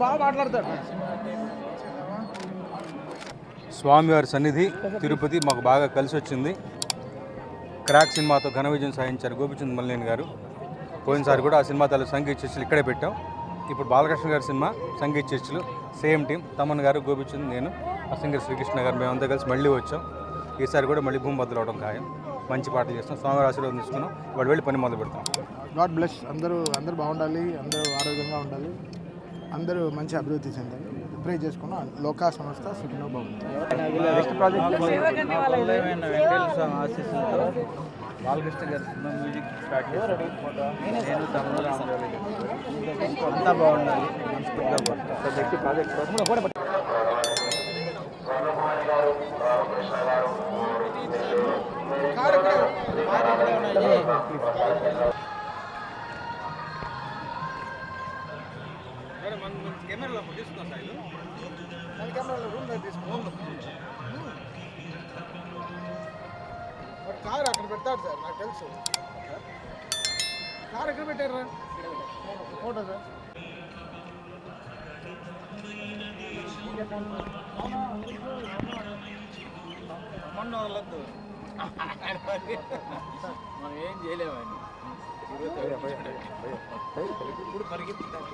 బాగా మాట్లాడతారు. స్వామివారి సన్నిధి తిరుపతి మాకు బాగా కలిసి వచ్చింది. క్రాక్ సినిమాతో ఘన విజయం సాధించారు గోపిచంద్ మల్లేని గారు. పోయినసారి కూడా ఆ సినిమా తల్లి సంగీత చర్చలు ఇక్కడే పెట్టాం. ఇప్పుడు బాలకృష్ణ గారి సినిమా సంగీత చర్చలు సేమ్ టీం, తమన్ గారు, గోపిచంద్, నేను, సింగర్ శ్రీకృష్ణ గారు, మేమంతా కలిసి మళ్ళీ వచ్చాం. ఈసారి కూడా మళ్ళీ భూమి బద్దలు అవడం ఖాయం. మంచి పాటలు చేస్తాం, స్వామివారి ఆశీర్వాదం తీసుకున్నాం. వాడు వెళ్ళి పని మొదలు పెడతాం. God bless. అందరూ బాగుండాలి, అందరూ ఆరోగ్యంగా ఉండాలి, అందరూ మంచి అభివృద్ధి చెందాలి. ప్రే చేసుకున్నాం. లోకా సంస్థ సుఖినో బాగుంది. బాలకృష్ణ గారి సినిమా మ్యూజిక్ స్టార్ట్ చేశాడు. నేను తమ్ముడు అంతా బాగుండాలి, మనస్ఫూర్తిగా కారు అక్కడ పెడతాడు సార్, నాకు తెలుసు. కారు ఎక్కడ పెట్టారా ఫోటో సార్? మొన్న వదలద్దు, మనం ఏం చేయలేమని. ఇప్పుడు పరిగెత్తుతాడు.